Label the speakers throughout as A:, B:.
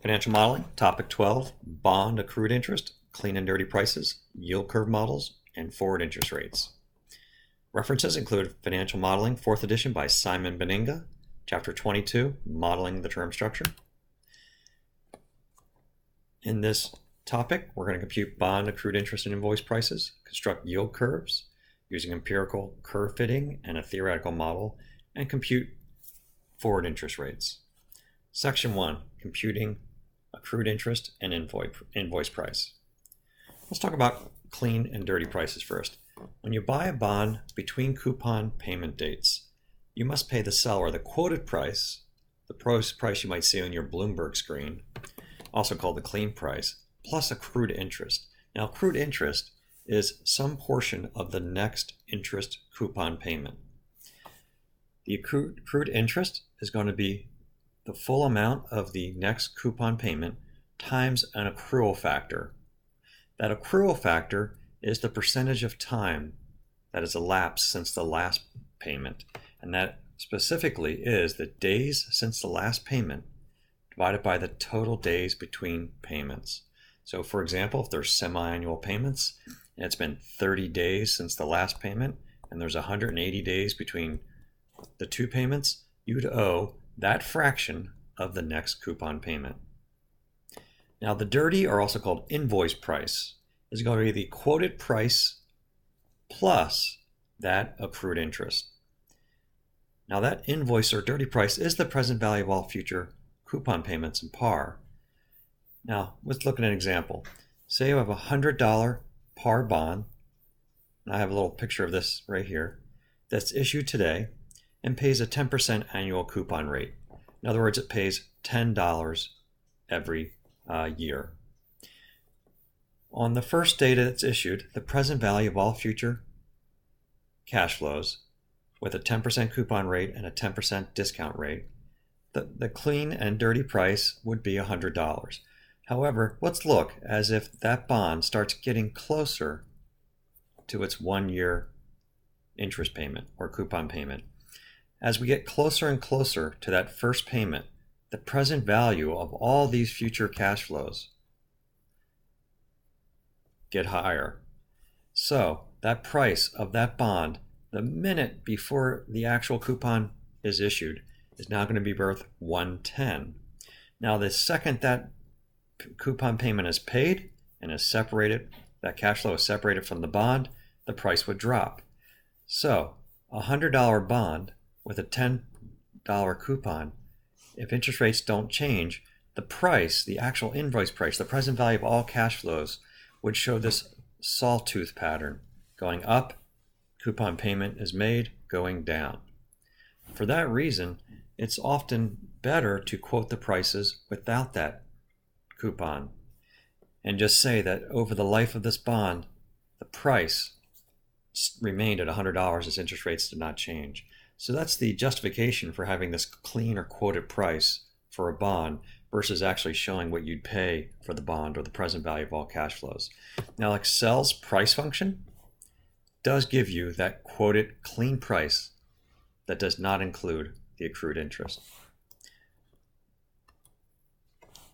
A: Financial modeling, topic 12, bond accrued interest, clean and dirty prices, yield curve models, and forward interest rates. References include Financial Modeling, 4th edition by Simon Benninga, chapter 22, Modeling the Term Structure. In this topic, we're going to compute bond accrued interest and invoice prices, construct yield curves using empirical curve fitting and a theoretical model, and compute forward interest rates. Section 1, computing accrued interest and invoice price. Let's talk about clean and dirty prices first. When you buy a bond between coupon payment dates, you must pay the seller the quoted price, the price you might see on your Bloomberg screen, also called the clean price, plus accrued interest. Now, accrued interest is some portion of the next interest coupon payment. The accrued interest is going to be the full amount of the next coupon payment times an accrual factor. That accrual factor is the percentage of time that has elapsed since the last payment, and that specifically is the days since the last payment divided by the total days between payments. So for example, if there's semi-annual payments and it's been 30 days since the last payment and there's 180 days between the two payments, you'd owe that fraction of the next coupon payment. Now the dirty, or also called invoice price, is going to be the quoted price plus that accrued interest. Now that invoice or dirty price is the present value of all future coupon payments in par. Now let's look at an example. Say you have a $100 par bond, and I have a little picture of this right here, that's issued today and pays a 10% annual coupon rate. In other words, it pays $10 every year. On the first day that it's issued, the present value of all future cash flows with a 10% coupon rate and a 10% discount rate, the clean and dirty price would be $100. However, let's look as if that bond starts getting closer to its 1-year interest payment or coupon payment. As we get closer and closer to that first payment, the present value of all these future cash flows get higher. So that price of that bond, the minute before the actual coupon is issued, is now going to be worth $110. Now the second that coupon payment is paid and is separated, that cash flow is separated from the bond, the price would drop. So a $100 bond with a $10 coupon, if interest rates don't change, the price, the actual invoice price, the present value of all cash flows would show this sawtooth pattern. Going up, coupon payment is made, going down. For that reason, it's often better to quote the prices without that coupon and just say that over the life of this bond, the price remained at $100 as interest rates did not change. So that's the justification for having this clean or quoted price for a bond versus actually showing what you'd pay for the bond or the present value of all cash flows. Now Excel's price function does give you that quoted clean price that does not include the accrued interest.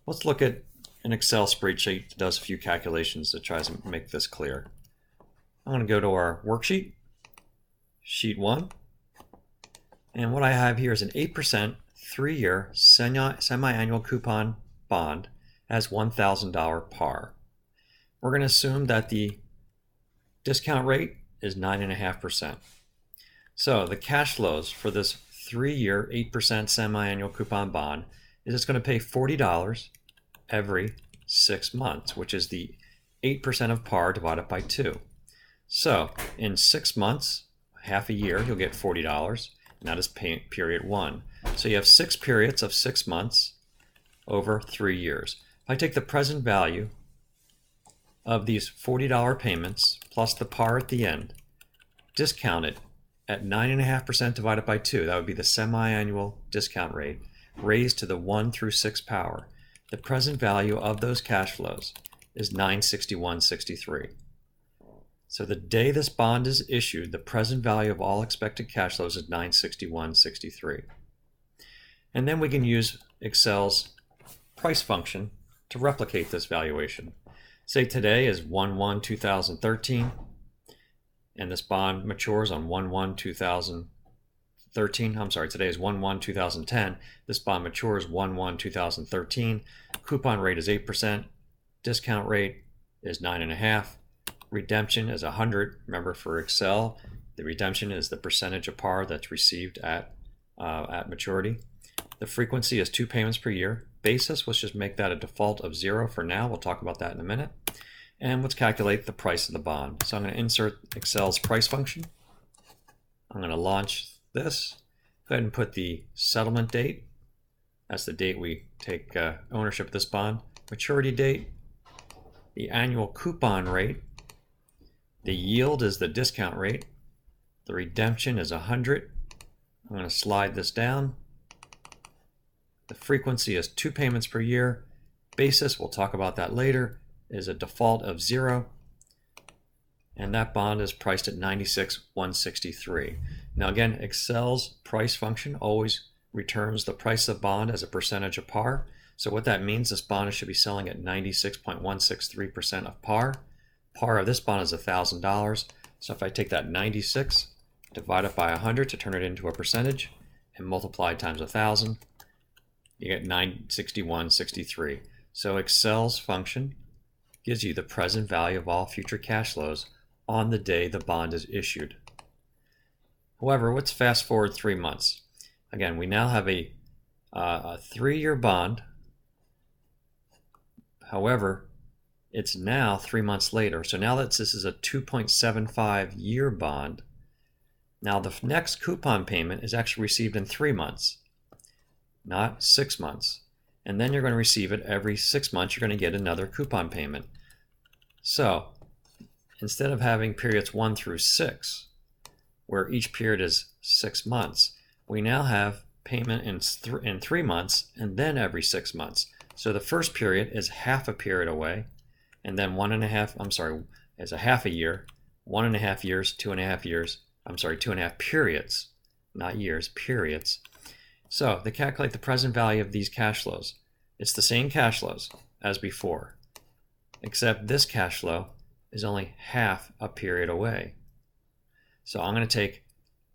A: Let's look at an Excel spreadsheet that does a few calculations that tries to make this clear. I'm going to go to our worksheet, sheet 1. And what I have here is an 8% 3-year semi-annual coupon bond as $1,000 par. We're going to assume that the discount rate is 9.5%. So the cash flows for this 3-year 8% semi-annual coupon bond is it's going to pay $40 every 6 months, which is the 8% of par divided by 2. So in 6 months, half a year, you'll get $40. And that is period 1. So you have 6 periods of 6 months over 3 years. If I take the present value of these $40 payments plus the par at the end, discount it at 9.5% divided by 2, that would be the semi-annual discount rate, raised to the 1 through 6 power. The present value of those cash flows is $961.63. So the day this bond is issued, the present value of all expected cash flows is $961.63. And then we can use Excel's price function to replicate this valuation. Say today is 1/1/2013, and this bond matures on 1/1/2013. I'm sorry, today is 1/1/2010. This bond matures 1/1/2013. Coupon rate is 8%. Discount rate is 9.5%. Redemption is 100. Remember, for Excel, the redemption is the percentage of par that's received at maturity. The frequency is 2 payments per year. Basis, let's just make that a default of 0 for now. We'll talk about that in a minute. And let's calculate the price of the bond. So I'm going to insert Excel's price function. I'm going to launch this. Go ahead and put the settlement date. That's the date we take ownership of this bond. Maturity date. The annual coupon rate. The yield is the discount rate. The redemption is 100. I'm going to slide this down. The frequency is 2 payments per year. Basis, we'll talk about that later, is a default of 0. And that bond is priced at 96,163. Now again, Excel's price function always returns the price of bond as a percentage of par. So what that means, this bond should be selling at 96.163% of par. Par of this bond is $1,000. So if I take that 96, divide it by 100 to turn it into a percentage, and multiply times 1,000, you get 961.63. So Excel's function gives you the present value of all future cash flows on the day the bond is issued. However, let's fast forward 3 months. Again, we now have a 3-year bond. However, it's now 3 months later. So now that this is a 2.75-year bond, now the next coupon payment is actually received in 3 months. Not 6 months. And then you're going to receive it every 6 months. You're going to get another coupon payment. So instead of having periods 1 through 6, where each period is 6 months, we now have payment in 3 months and then every 6 months. So the first period is half a period away, and then is a half a year, 1.5 years, 2.5 years, 2.5 periods, not years, periods. So to calculate the present value of these cash flows, it's the same cash flows as before, except this cash flow is only half a period away. So I'm going to take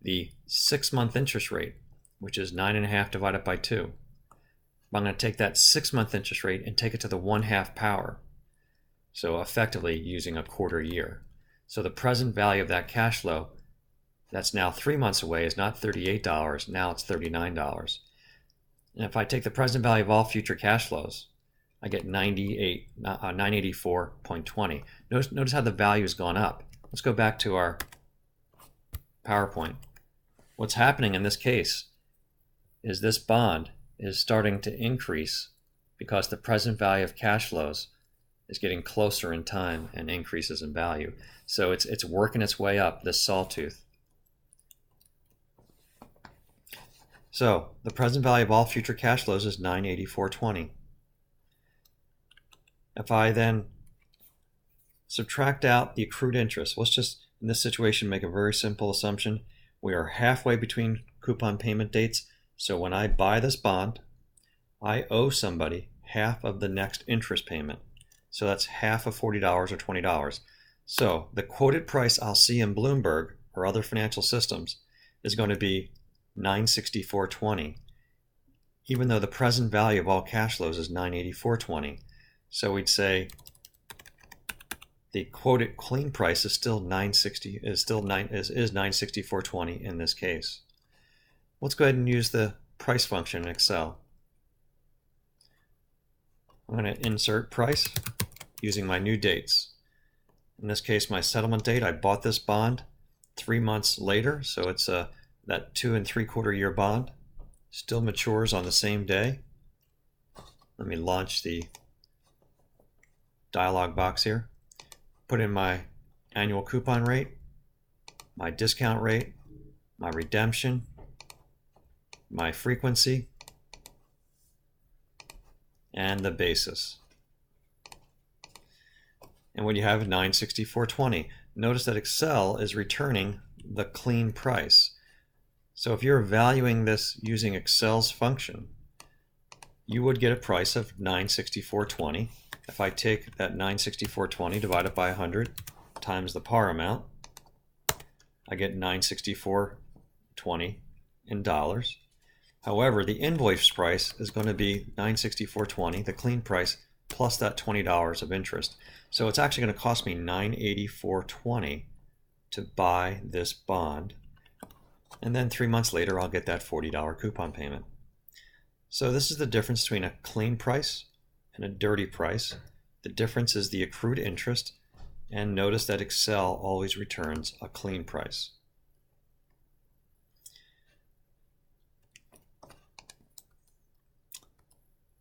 A: the 6-month interest rate, which is 9.5 divided by 2. I'm going to take that 6-month interest rate and take it to the 1/2 power. So effectively using a quarter year. So the present value of that cash flow that's now 3 months away is not $38, now it's $39. And if I take the present value of all future cash flows, I get 984.20. Notice how the value has gone up. Let's go back to our PowerPoint. What's happening in this case is this bond is starting to increase because the present value of cash flows is getting closer in time and increases in value. So it's working its way up, this sawtooth. So the present value of all future cash flows is 984.20. If I then subtract out the accrued interest, let's just, in this situation, make a very simple assumption. We are halfway between coupon payment dates. So when I buy this bond, I owe somebody half of the next interest payment. So that's half of $40 or $20. So the quoted price I'll see in Bloomberg or other financial systems is going to be $964.20, even though the present value of all cash flows is $984.20. So we'd say the quoted clean price is still $964.20 in this case. Let's go ahead and use the price function in Excel. I'm going to insert price using my new dates. In this case, my settlement date, I bought this bond 3 months later, so it's that 2 3/4 year bond. Still matures on the same day. Let me launch the dialog box here. Put in my annual coupon rate, my discount rate, my redemption, my frequency, and the basis. And what you have is 964.20. Notice that Excel is returning the clean price. So if you're valuing this using Excel's function, you would get a price of $964.20. If I take that $964.20, divide it by 100 times the par amount, I get $964.20 in dollars. However, the invoice price is going to be $964.20, the clean price, plus that $20 of interest. So it's actually going to cost me $984.20 to buy this bond. And then 3 months later, I'll get that $40 coupon payment. So this is the difference between a clean price and a dirty price. The difference is the accrued interest, and notice that Excel always returns a clean price.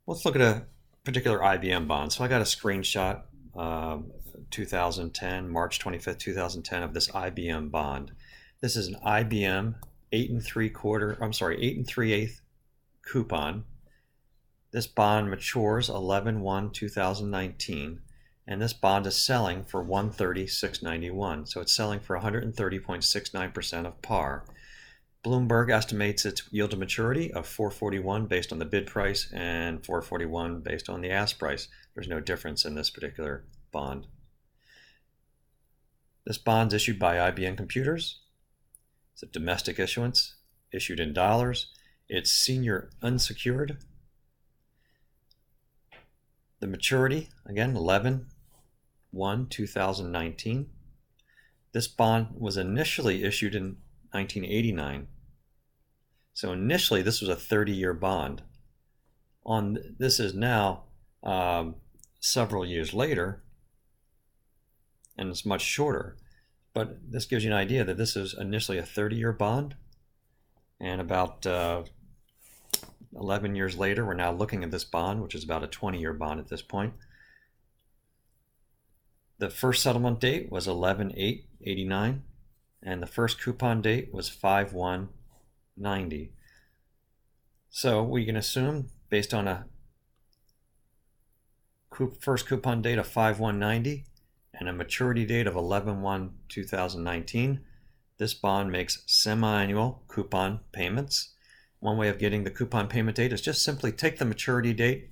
A: Let's look at a particular IBM bond. So I got a screenshot, 2010, March 25th, 2010, of this IBM bond. This is an IBM 8 3/8 coupon. This bond matures 11/1/2019, and this bond is selling for $130,691. So it's selling for 130.69% of par. Bloomberg estimates its yield to maturity of 441 based on the bid price and 441 based on the ask price. There's no difference in this particular bond. This bond's issued by IBM Computers. It's a domestic issuance, issued in dollars. It's senior unsecured. The maturity, again, 11/1/2019. This bond was initially issued in 1989. So initially this was a 30-year bond. This is now several years later, and it's much shorter. But this gives you an idea that this is initially a 30-year bond, and about 11 years later, we're now looking at this bond, which is about a 20-year bond at this point. The first settlement date was 11/8/89, and the first coupon date was 5/1/90. So we can assume, based on a first coupon date of 5/1/90 and a maturity date of 11/1/2019, this bond makes semi-annual coupon payments. One way of getting the coupon payment date is just simply take the maturity date,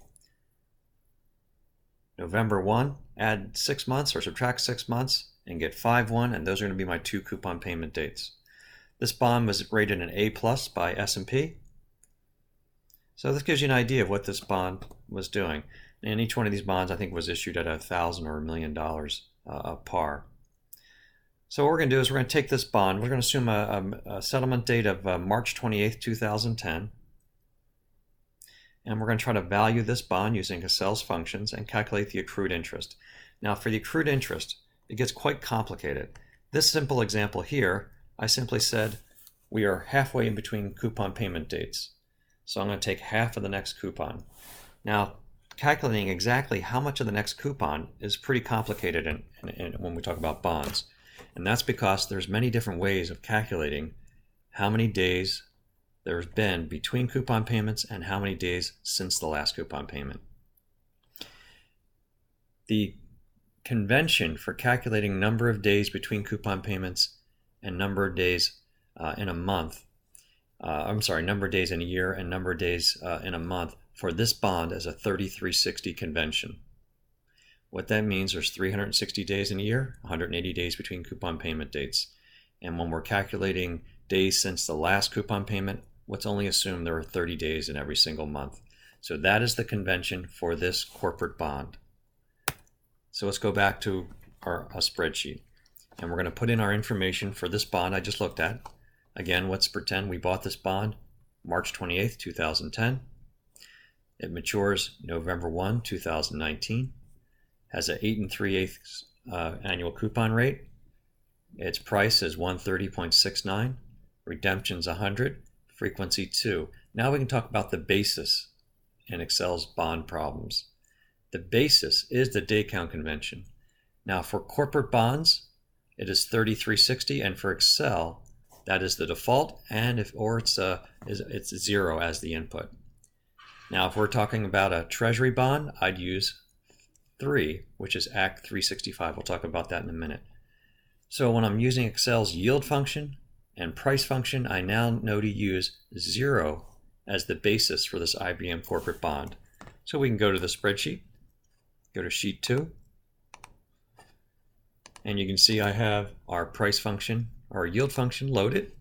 A: November 1, add 6 months or subtract 6 months, and get 5/1, and those are going to be my 2 coupon payment dates. This bond was rated an A+ by S&P. So this gives you an idea of what this bond was doing. And each one of these bonds, I think, was issued at $1,000 or $1 million of par. So what we're going to do is we're going to take this bond. We're going to assume a settlement date of March 28th, 2010. And we're going to try to value this bond using Excel's functions and calculate the accrued interest. Now, for the accrued interest, it gets quite complicated. This simple example here, I simply said we are halfway in between coupon payment dates. So I'm going to take half of the next coupon. Now, calculating exactly how much of the next coupon is pretty complicated when we talk about bonds. And that's because there's many different ways of calculating how many days there's been between coupon payments and how many days since the last coupon payment. The convention for calculating number of days between coupon payments and number of days in a month, number of days in a year and number of days in a month for this bond is a 3360 convention. What that means, there's 360 days in a year, 180 days between coupon payment dates. And when we're calculating days since the last coupon payment, let's only assume there are 30 days in every single month. So that is the convention for this corporate bond. So let's go back to our spreadsheet. And we're going to put in our information for this bond I just looked at. Again, let's pretend we bought this bond March 28th, 2010. It matures November 1, 2019. Has an 8 3/8 annual coupon rate. Its price is 130.69. Redemption's 100. Frequency 2. Now we can talk about the basis in Excel's bond problems. The basis is the day count convention. Now for corporate bonds, it is 3360, and for Excel, that is the default, and it's 0 as the input. Now if we're talking about a treasury bond, I'd use 3, which is Act 365. We'll talk about that in a minute. So when I'm using Excel's yield function and price function, I now know to use 0 as the basis for this IBM corporate bond. So we can go to the spreadsheet, go to sheet 2, and you can see I have our price function, our yield function loaded,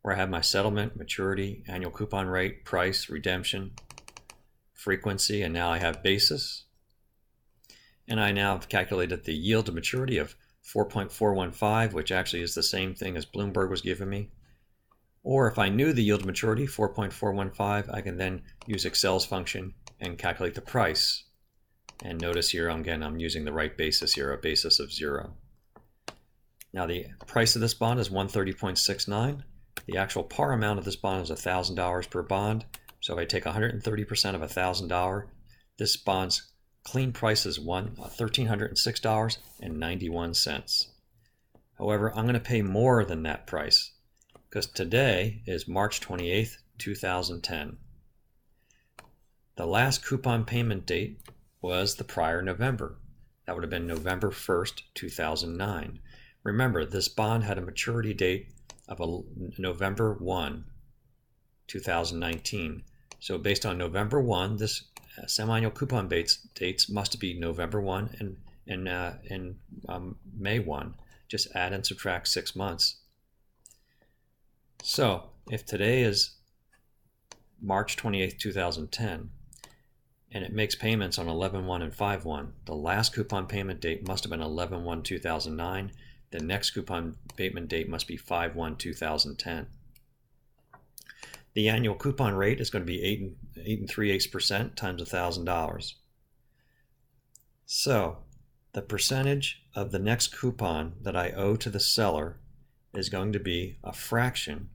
A: where I have my settlement, maturity, annual coupon rate, price, redemption, frequency, and now I have basis. And I now have calculated the yield to maturity of 4.415, which actually is the same thing as Bloomberg was giving me. Or if I knew the yield to maturity, 4.415, I can then use Excel's function and calculate the price. And notice here, again, I'm using the right basis here, a basis of 0. Now the price of this bond is 130.69. The actual par amount of this bond is $1,000 per bond. So if I take 130% of $1,000, this bond's clean price is $1,306.91. However, I'm going to pay more than that price because today is March 28th, 2010. The last coupon payment date was the prior November. That would have been November 1st, 2009. Remember, this bond had a maturity date of November 1, 2019. So based on November 1, this semi-annual coupon dates must be November 1 and May 1. Just add and subtract 6 months. So if today is March 28th, 2010, and it makes payments on 11/1 and 5/1, the last coupon payment date must have been 11/1/2009. The next coupon payment date must be 5/1/2010. The annual coupon rate is going to be 8 3/8% times $1,000. So the percentage of the next coupon that I owe to the seller is going to be a fraction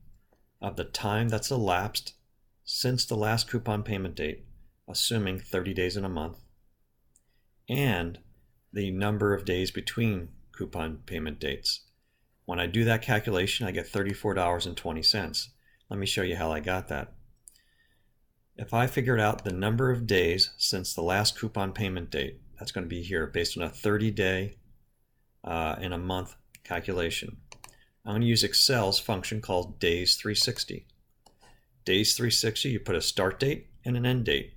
A: of the time that's elapsed since the last coupon payment date, assuming 30 days in a month, and the number of days between coupon payment dates. When I do that calculation, I get $34.20. Let me show you how I got that. If I figured out the number of days since the last coupon payment date, that's going to be here based on a 30-day in a month calculation. I'm going to use Excel's function called Days 360. Days 360, you put a start date and an end date.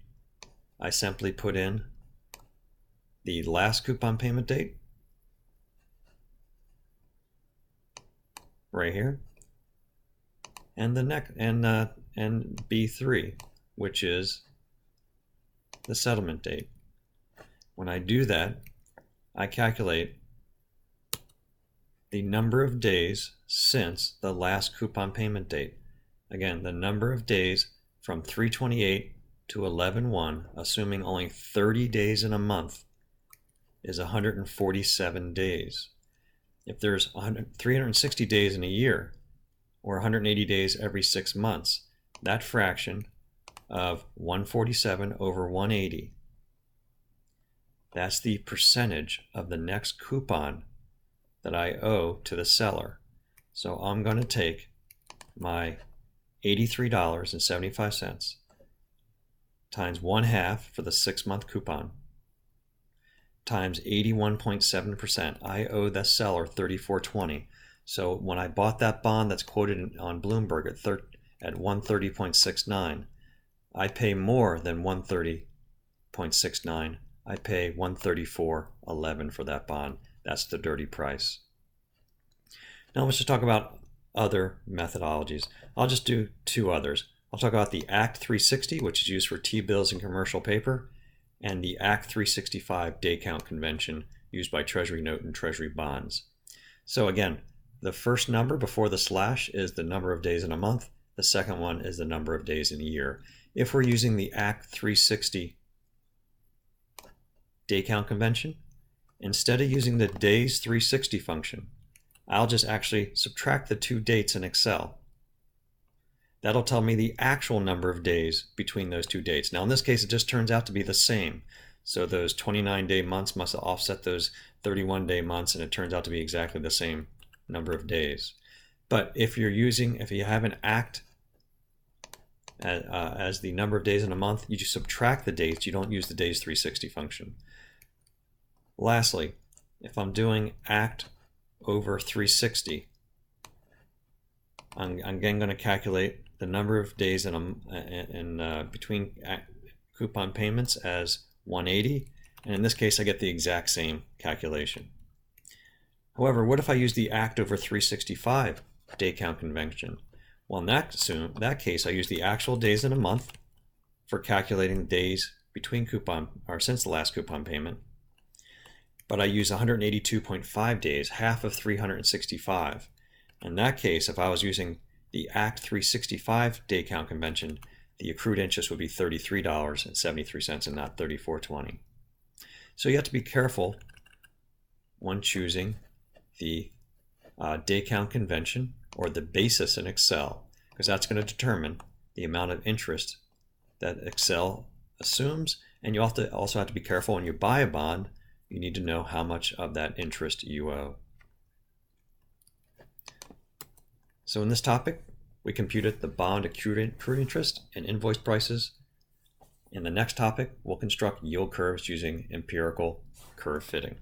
A: I simply put in the last coupon payment date right here, and the next and B3, which is the settlement date. When I do that, I calculate the number of days since the last coupon payment date. Again, the number of days from 3/28 to 11/1, assuming only 30 days in a month, is 147 days. If there's 360 days in a year, or 180 days every 6 months, that fraction of 147 over 180, that's the percentage of the next coupon that I owe to the seller. So I'm going to take my $83.75 times 1/2 for the 6-month coupon times 81.7%. I owe the seller $34.20. So when I bought that bond that's quoted on Bloomberg at 130.69, I pay more than 130.69. I pay 134.11 for that bond. That's the dirty price. Now let's just talk about other methodologies. I'll just do 2 others. I'll talk about the Act 360, which is used for T-bills and commercial paper, and the Act 365 day count convention used by Treasury note and Treasury bonds. So again, the first number before the slash is the number of days in a month. The second one is the number of days in a year. If we're using the Act 360 day count convention, instead of using the Days 360 function, I'll just actually subtract the 2 dates in Excel. That'll tell me the actual number of days between those 2 dates. Now in this case, it just turns out to be the same. So those 29-day months must offset those 31-day months, and it turns out to be exactly the same number of days. But if you have an Act as the number of days in a month, you just subtract the dates. You don't use the Days 360 function. Lastly, if I'm doing Act over 360, I'm again going to calculate the number of days between coupon payments as 180, and in this case I get the exact same calculation. However, what if I use the act over 365 day count convention? Well, in that case I use the actual days in a month for calculating days between coupon or since the last coupon payment, but I use 182.5 days, half of 365. In that case, if I was using the Act 365 day count convention, the accrued interest would be $33.73 and not $34.20. So you have to be careful when choosing the day count convention or the basis in Excel, because that's going to determine the amount of interest that Excel assumes. And you also have to be careful when you buy a bond. You need to know how much of that interest you owe. So in this topic, we computed the bond accrued interest and invoice prices. In the next topic, we'll construct yield curves using empirical curve fitting.